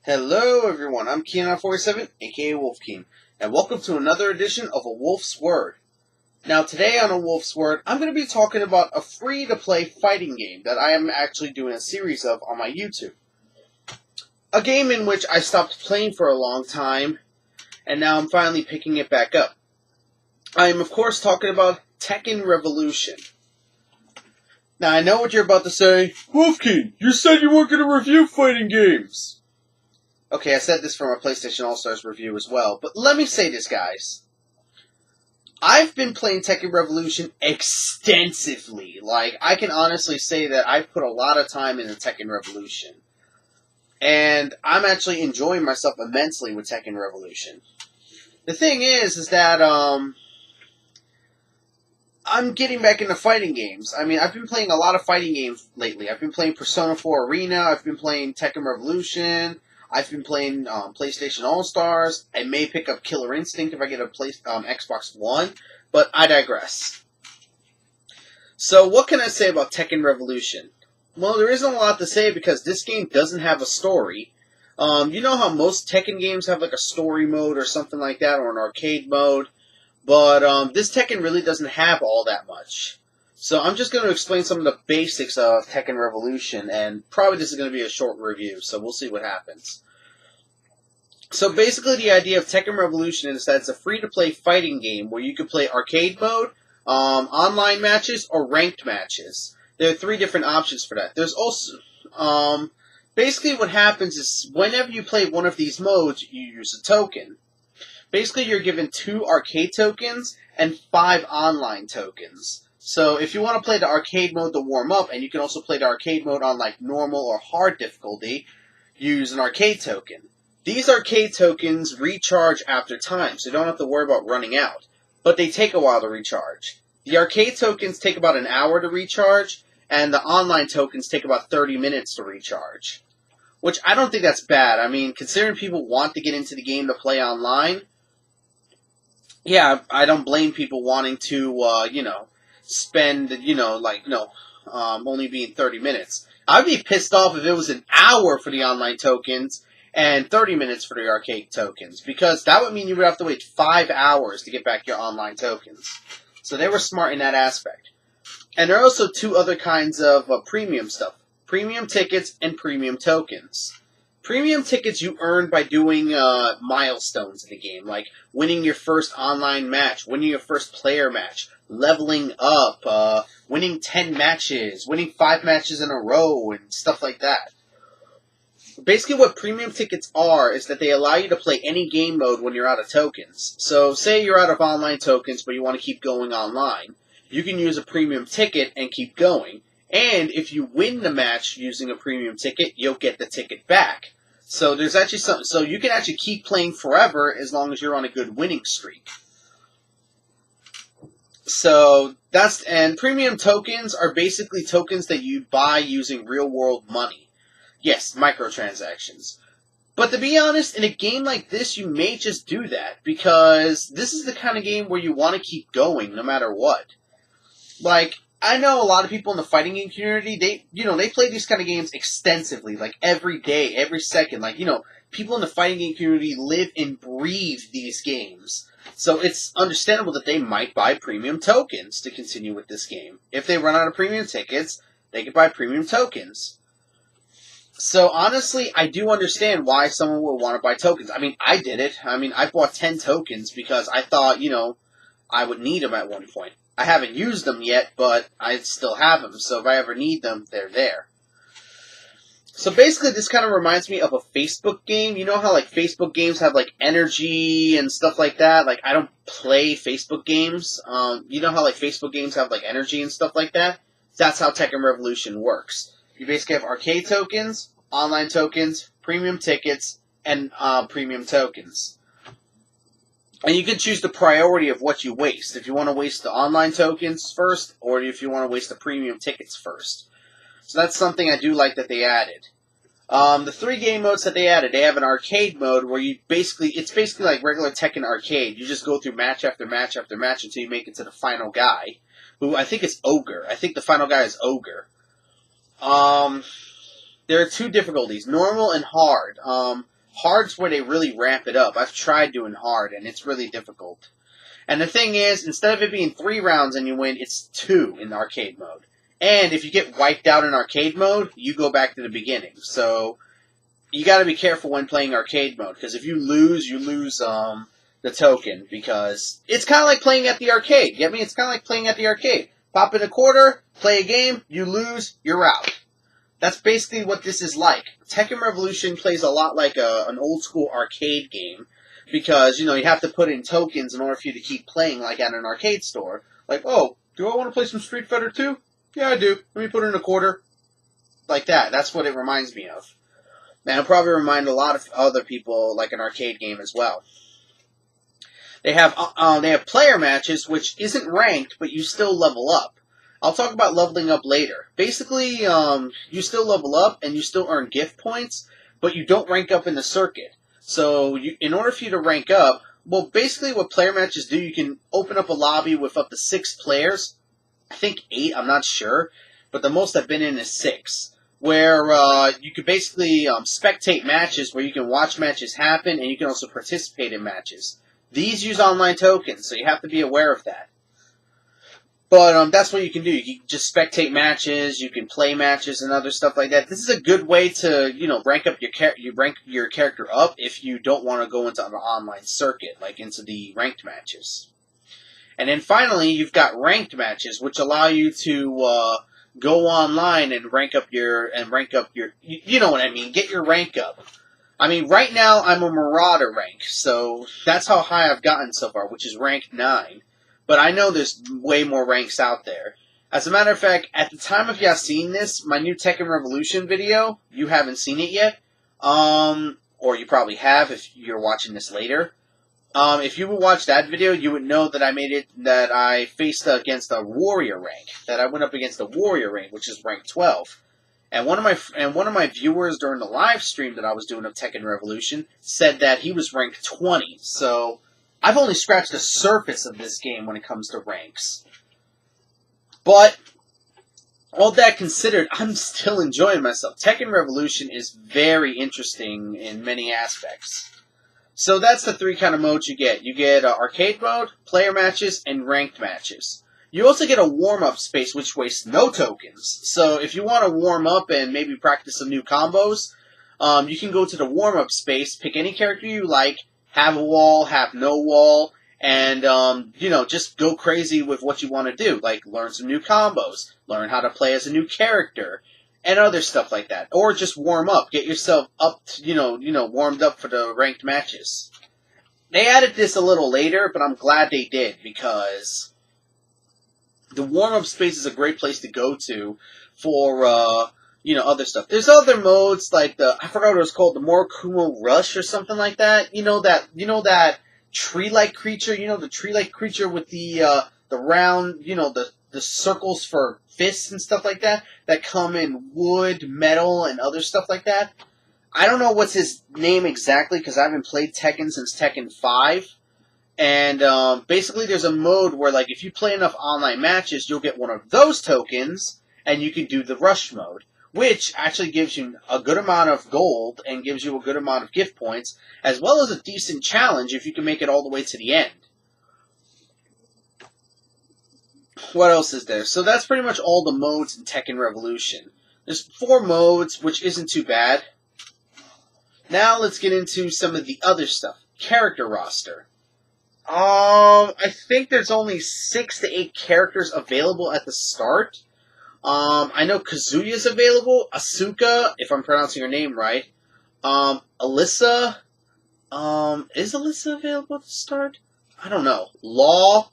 Hello everyone, I'm Keon47, aka Wolfkeen, and welcome to another edition of A Wolf's Word. Now today on A Wolf's Word, I'm going to be talking about a free-to-play fighting game that I am actually doing a series of on my YouTube. A game in which I stopped playing for a long time, and now I'm finally picking it back up. I am of course talking about Tekken Revolution. Now I know what you're about to say, Wolfkeen, you said you weren't going to review fighting games! Okay, I said this from a PlayStation All-Stars review as well, but let me say this, guys. I've been playing Tekken Revolution extensively. Like, I can honestly say that I've put a lot of time into Tekken Revolution. And I'm actually enjoying myself immensely with Tekken Revolution. The thing is that, I'm getting back into fighting games. I mean, I've been playing a lot of fighting games lately. I've been playing Persona 4 Arena, I've been playing Tekken Revolution, I've been playing PlayStation All-Stars. I may pick up Killer Instinct if I get a Xbox One, but I digress. So what can I say about Tekken Revolution? Well, there isn't a lot to say because this game doesn't have a story. You know how most Tekken games have like a story mode or something like that, or an arcade mode? But this Tekken really doesn't have all that much. So I'm just going to explain some of the basics of Tekken Revolution, and probably this is going to be a short review, so we'll see what happens. So basically the idea of Tekken Revolution is that it's a free-to-play fighting game where you can play arcade mode, online matches, or ranked matches. There are three different options for that. There's also, basically what happens is whenever you play one of these modes, you use a token. Basically you're given 2 arcade tokens and 5 online tokens. So if you want to play the arcade mode to warm up, and you can also play the arcade mode on like normal or hard difficulty, use an arcade token. These arcade tokens recharge after time, so you don't have to worry about running out. But they take a while to recharge. The arcade tokens take about an hour to recharge, and the online tokens take about 30 minutes to recharge. Which I don't think that's bad. I mean, considering people want to get into the game to play online, yeah, I don't blame people wanting to, spend, only being 30 minutes. I'd be pissed off if it was an hour for the online tokens and 30 minutes for the arcade tokens, because that would mean you would have to wait 5 hours to get back your online tokens. So they were smart in that aspect. And there are also 2 other kinds of premium stuff. Premium tickets and premium tokens. Premium tickets you earn by doing milestones in the game, like winning your first online match, winning your first player match, leveling up, winning 10 matches, winning 5 matches in a row, and stuff like that. Basically what premium tickets are is that they allow you to play any game mode when you're out of tokens. So say you're out of online tokens but you want to keep going online. You can use a premium ticket and keep going. And if you win the match using a premium ticket, you'll get the ticket back. So there's actually something, so you can actually keep playing forever as long as you're on a good winning streak. So and premium tokens are basically tokens that you buy using real world money. Yes, microtransactions. But to be honest, in a game like this, you may just do that, because this is the kind of game where you want to keep going no matter what. Like, I know a lot of people in the fighting game community, they play these kind of games extensively, like every day, every second. Like, people in the fighting game community live and breathe these games. So it's understandable that they might buy premium tokens to continue with this game. If they run out of premium tickets, they could buy premium tokens. So honestly, I do understand why someone would want to buy tokens. I mean, I did it. I mean, I bought 10 tokens because I thought, I would need them at one point. I haven't used them yet, but I still have them, so if I ever need them, they're there. So basically, this kind of reminds me of a Facebook game. You know how, like, Facebook games have, like, energy and stuff like that? Like, I don't play Facebook games. You know how, like, Facebook games have, like, energy and stuff like that? That's how Tekken Revolution works. You basically have arcade tokens, online tokens, premium tickets, and premium tokens. And you can choose the priority of what you waste. If you want to waste the online tokens first, or if you want to waste the premium tickets first. So that's something I do like that they added. The 3 game modes that they added, they have an arcade mode where it's basically like regular Tekken arcade. You just go through match after match after match until you make it to the final guy, who I think is Ogre. I think the final guy is Ogre. There are 2 difficulties, normal and hard. Hard's where they really ramp it up. I've tried doing hard, and it's really difficult. And the thing is, instead of it being 3 rounds and you win, it's 2 in arcade mode. And if you get wiped out in arcade mode, you go back to the beginning. So you got to be careful when playing arcade mode, because if you lose the token, because it's kind of like playing at the arcade. Get me? It's kind of like playing at the arcade. Pop in a quarter, play a game, you lose, you're out. That's basically what this is like. Tekken Revolution plays a lot like an old school arcade game, because, you know, you have to put in tokens in order for you to keep playing like at an arcade store. Like, oh, do I want to play some Street Fighter 2? Yeah, I do. Let me put in a quarter. Like that. That's what it reminds me of. And it'll probably remind a lot of other people like an arcade game as well. They have player matches, which isn't ranked, but you still level up. I'll talk about leveling up later. Basically, you still level up and you still earn gift points, but you don't rank up in the circuit. So, in order for you to rank up, well, basically what player matches do, you can open up a lobby with up to 6 players. I think 8, I'm not sure, but the most I've been in is 6. Where you could basically spectate matches, where you can watch matches happen, and you can also participate in matches. These use online tokens, so you have to be aware of that. But that's what you can do. You can just spectate matches, you can play matches and other stuff like that. This is a good way to, you know, rank your character up if you don't want to go into an online circuit, like into the ranked matches. And then finally, you've got ranked matches, which allow you to go online and rank up your you know what I mean, get your rank up. I mean, right now I'm a Marauder rank, so that's how high I've gotten so far, which is rank 9. But I know there's way more ranks out there. As a matter of fact, at the time of y'all seeing this, my new Tekken Revolution video, you haven't seen it yet, or you probably have if you're watching this later. If you would watch that video, you would know that I faced against a warrior rank, that I went up against a warrior rank, which is rank 12. And one of my viewers during the live stream that I was doing of Tekken Revolution said that he was rank 20. So I've only scratched the surface of this game when it comes to ranks. But all that considered, I'm still enjoying myself. Tekken Revolution is very interesting in many aspects. So that's the 3 kind of modes you get. You get arcade mode, player matches, and ranked matches. You also get a warm-up space, which wastes no tokens. So if you want to warm up and maybe practice some new combos, you can go to the warm-up space, pick any character you like, have a wall, have no wall, and, you know, just go crazy with what you want to do. Like, learn some new combos, learn how to play as a new character, and other stuff like that. Or just warm up. Get yourself up, warmed up for the ranked matches. They added this a little later, but I'm glad they did, because the warm-up space is a great place to go to for, other stuff. There's other modes, like I forgot what it was called, the Morokumo Rush or something like that. You know that tree-like creature? You know, the tree-like creature with the round, the circles for fists and stuff like that come in wood, metal, and other stuff like that. I don't know what's his name exactly, because I haven't played Tekken since Tekken 5. And basically there's a mode where, like, if you play enough online matches, you'll get one of those tokens, and you can do the rush mode, which actually gives you a good amount of gold and gives you a good amount of gift points, as well as a decent challenge if you can make it all the way to the end. What else is there? So that's pretty much all the modes in Tekken Revolution. There's 4 modes, which isn't too bad. Now let's get into some of the other stuff. Character roster. I think there's only 6 to 8 characters available at the start. I know Kazuya's available, Asuka, if I'm pronouncing her name right. Alyssa, is Alyssa available at the start? I don't know. Law,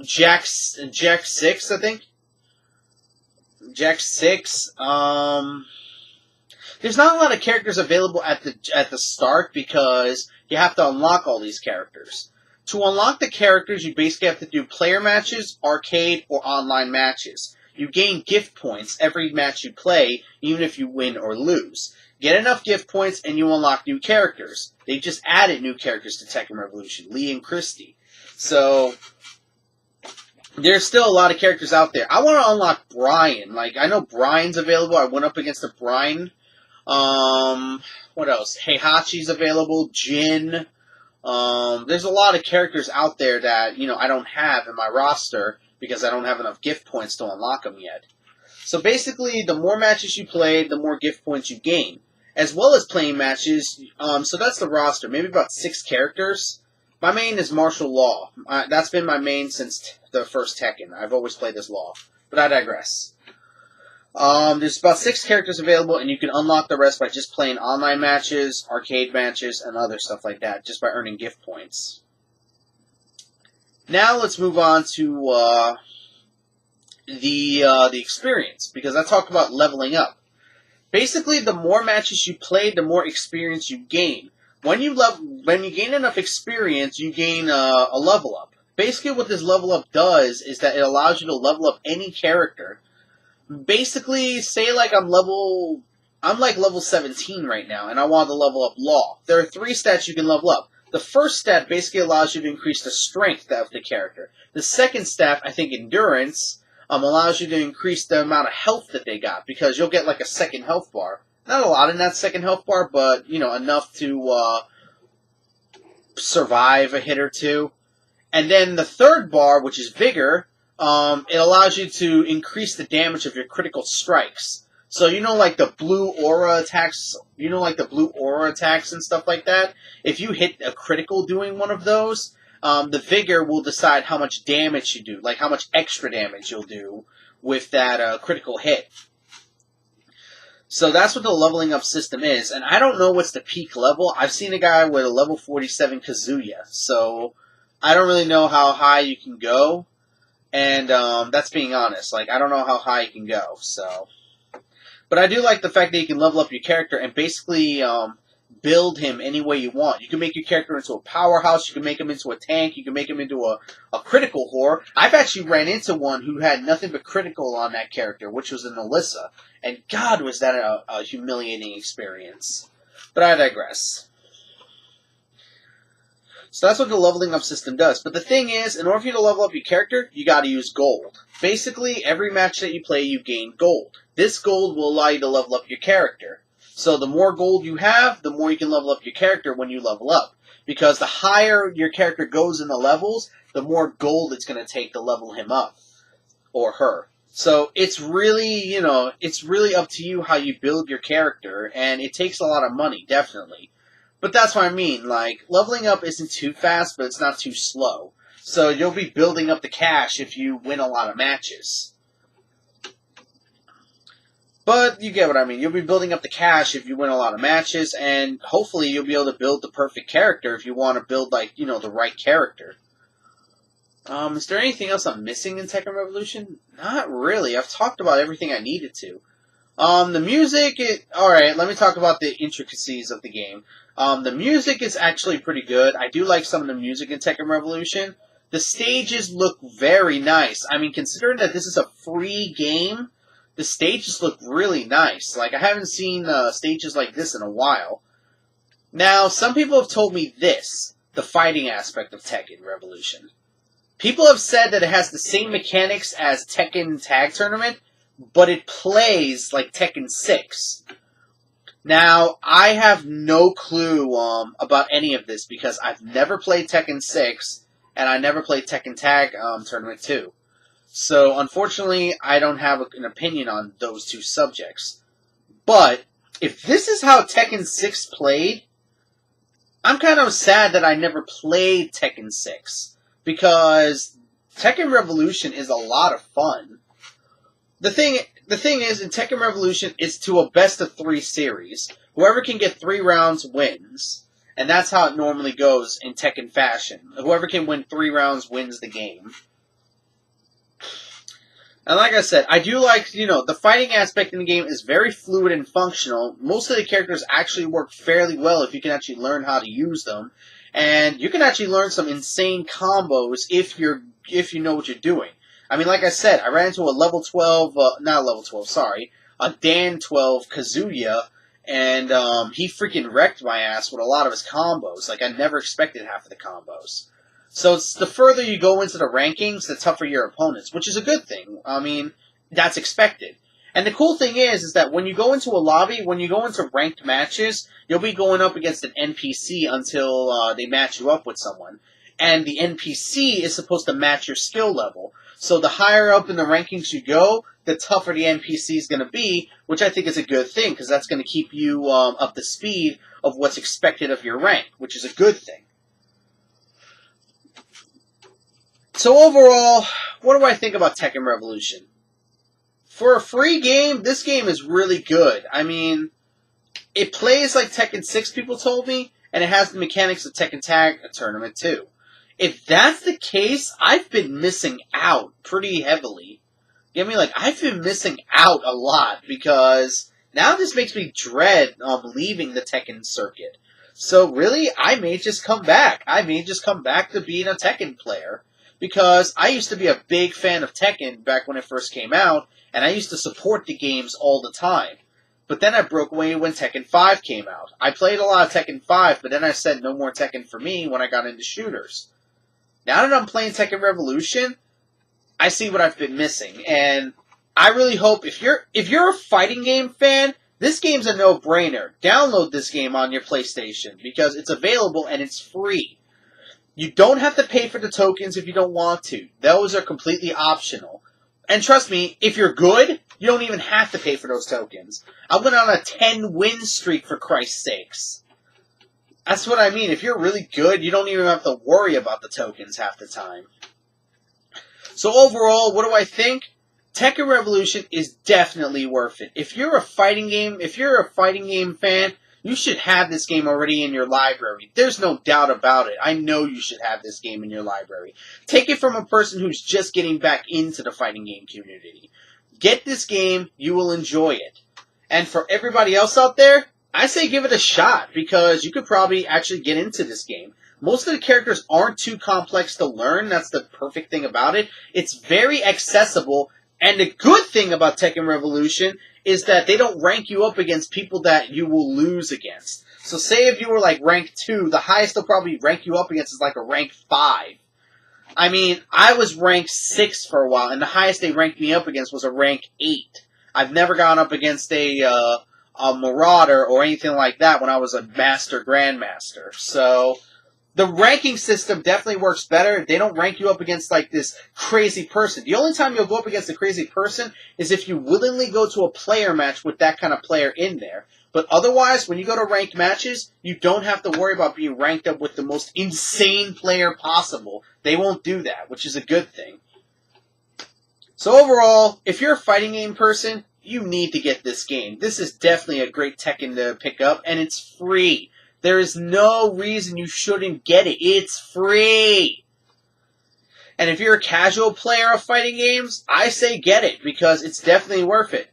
Jack 6, I think. Jack 6, there's not a lot of characters available at the start, because you have to unlock all these characters. To unlock the characters, you basically have to do player matches, arcade, or online matches. You gain gift points every match you play, even if you win or lose. Get enough gift points and you unlock new characters. They just added new characters to Tekken Revolution, Lee and Christy. So there's still a lot of characters out there. I want to unlock Brian. Like, I know Brian's available. I went up against a Brian What else? Heihachi's available. Jin. There's a lot of characters out there that, I don't have in my roster because I don't have enough gift points to unlock them yet. So basically, the more matches you play, the more gift points you gain. As well as playing matches, so that's the roster. Maybe about 6 characters. My main is martial law. That's been my main since the first Tekken. I've always played this law. But I digress. There's about 6 characters available, and you can unlock the rest by just playing online matches, arcade matches, and other stuff like that, just by earning gift points. Now let's move on to the experience, because I talked about leveling up. Basically, the more matches you play, the more experience you gain. When you gain enough experience, you gain a level up. Basically, what this level up does is that it allows you to level up any character. Basically, say like I'm like level 17 right now, and I want to level up Law. There are 3 stats you can level up. The first stat basically allows you to increase the strength of the character. The second stat, I think Endurance, allows you to increase the amount of health that they got, because you'll get like a second health bar. Not a lot in that second health bar, but, enough to survive a hit or two. And then the third bar, which is Vigor, it allows you to increase the damage of your critical strikes. So, like the blue aura attacks, and stuff like that? If you hit a critical doing one of those, the Vigor will decide how much damage you do, like how much extra damage you'll do with that critical hit. So that's what the leveling up system is, and I don't know what's the peak level. I've seen a guy with a level 47 Kazuya, so I don't really know how high you can go, and that's being honest. Like, I don't know how high you can go, so. But I do like the fact that you can level up your character and basically build him any way you want. You can make your character into a powerhouse, you can make him into a tank, you can make him into a critical whore. I've actually ran into one who had nothing but critical on that character, which was an Alyssa. And God, was that a humiliating experience. But I digress. So that's what the leveling up system does. But the thing is, in order for you to level up your character, you gotta use gold. Basically, every match that you play, you gain gold. This gold will allow you to level up your character. So the more gold you have, the more you can level up your character when you level up. Because the higher your character goes in the levels, the more gold it's going to take to level him up. Or her. So it's really, it's really up to you how you build your character, and it takes a lot of money, definitely. But that's what I mean, like, leveling up isn't too fast, but it's not too slow. So you'll be building up the cash if you win a lot of matches. But you get what I mean. You'll be building up the cash if you win a lot of matches, and hopefully you'll be able to build the perfect character if you want to build, like, the right character. Is there anything else I'm missing in Tekken Revolution? Not really. I've talked about everything I needed to. The music, alright, let me talk about the intricacies of the game. The music is actually pretty good. I do like some of the music in Tekken Revolution. The stages look very nice. I mean, considering that this is a free game, the stages look really nice. Like, I haven't seen stages like this in a while. Now, some people have told me this, the fighting aspect of Tekken Revolution. People have said that it has the same mechanics as Tekken Tag Tournament, but it plays like Tekken 6. Now, I have no clue about any of this because I've never played Tekken 6, and I never played Tekken Tag Tournament 2. So, unfortunately, I don't have an opinion on those two subjects. But, if this is how Tekken 6 played, I'm kind of sad that I never played Tekken 6. Because Tekken Revolution is a lot of fun. The thing is, in Tekken Revolution, it's to a best-of-3 series. Whoever can get 3 rounds wins. And that's how it normally goes in Tekken fashion. Whoever can win 3 rounds wins the game. And like I said, I do like, the fighting aspect in the game is very fluid and functional. Most of the characters actually work fairly well if you can actually learn how to use them. And you can actually learn some insane combos if you know what you're doing. I mean, like I said, I ran into a level 12, a Dan 12 Kazuya, and he freaking wrecked my ass with a lot of his combos. Like, I never expected half of the combos. So it's the further you go into the rankings, the tougher your opponents, which is a good thing. I mean, that's expected. And the cool thing is that when you go into a lobby, when you go into ranked matches, you'll be going up against an NPC until they match you up with someone. And the NPC is supposed to match your skill level. So the higher up in the rankings you go, the tougher the NPC is going to be, which I think is a good thing, because that's going to keep you up to speed of what's expected of your rank, which is a good thing. So overall, what do I think about Tekken Revolution? For a free game, this game is really good. I mean, it plays like Tekken 6, people told me, and it has the mechanics of Tekken Tag Tournament too. If that's the case, I've been missing out pretty heavily. You know what I mean? Like, I've been missing out a lot, because now this makes me dread leaving the Tekken circuit. So really, I may just come back. I may just come back to being a Tekken player. Because I used to be a big fan of Tekken back when it first came out, and I used to support the games all the time. But then I broke away when Tekken 5 came out. I played a lot of Tekken 5, but then I said no more Tekken for me when I got into shooters. Now that I'm playing Tekken Revolution, I see what I've been missing. And I really hope, if you're a fighting game fan, this game's a no-brainer. Download this game on your PlayStation, because it's available and it's free. You don't have to pay for the tokens if you don't want to. Those are completely optional. And trust me, if you're good, you don't even have to pay for those tokens. I went on a 10-win streak, for Christ's sakes. That's what I mean. If you're really good, you don't even have to worry about the tokens half the time. So overall, what do I think? Tekken Revolution is definitely worth it. If you're a fighting game fan, you should have this game already in your library. There's no doubt about it. I know you should have this game in your library. Take it from a person who's just getting back into the fighting game community. Get this game. You will enjoy it. And for everybody else out there, I say give it a shot, because you could probably actually get into this game. Most of the characters aren't too complex to learn. That's the perfect thing about it. It's very accessible. And the good thing about Tekken Revolution is that they don't rank you up against people that you will lose against. So say if you were like rank 2, the highest they'll probably rank you up against is like a rank 5. I mean, I was rank 6 for a while, and the highest they ranked me up against was a rank 8. I've never gone up against a Marauder or anything like that when I was a Master Grandmaster. So the ranking system definitely works better. They don't rank you up against like this crazy person. The only time you'll go up against a crazy person is if you willingly go to a player match with that kind of player in there. But otherwise, when you go to ranked matches, you don't have to worry about being ranked up with the most insane player possible. They won't do that, which is a good thing. So overall, if you're a fighting game person, you need to get this game. This is definitely a great Tekken to pick up, and it's free. There is no reason you shouldn't get it. It's free. And if you're a casual player of fighting games, I say get it, because it's definitely worth it.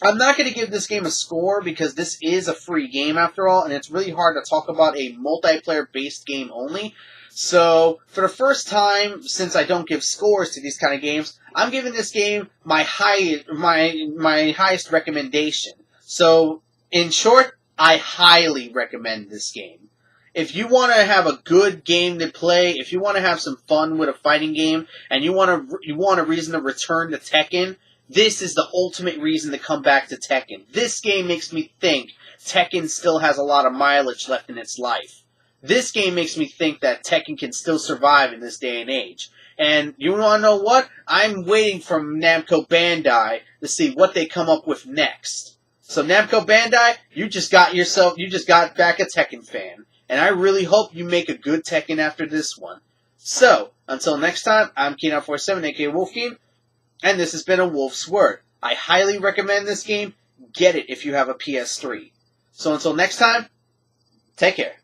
I'm not going to give this game a score, because this is a free game after all, and it's really hard to talk about a multiplayer-based game only. So, for the first time, since I don't give scores to these kind of games, I'm giving this game my highest recommendation. So, in short, I highly recommend this game. If you want to have a good game to play, if you want to have some fun with a fighting game, and you want a reason to return to Tekken, this is the ultimate reason to come back to Tekken. This game makes me think Tekken still has a lot of mileage left in its life. This game makes me think that Tekken can still survive in this day and age. And you want to know what? I'm waiting for Namco Bandai to see what they come up with next. So Namco Bandai, you just got back a Tekken fan. And I really hope you make a good Tekken after this one. So, until next time, I'm Keen947, aka Wolfkeen, and this has been A Wolf's Word. I highly recommend this game. Get it if you have a PS3. So until next time, take care.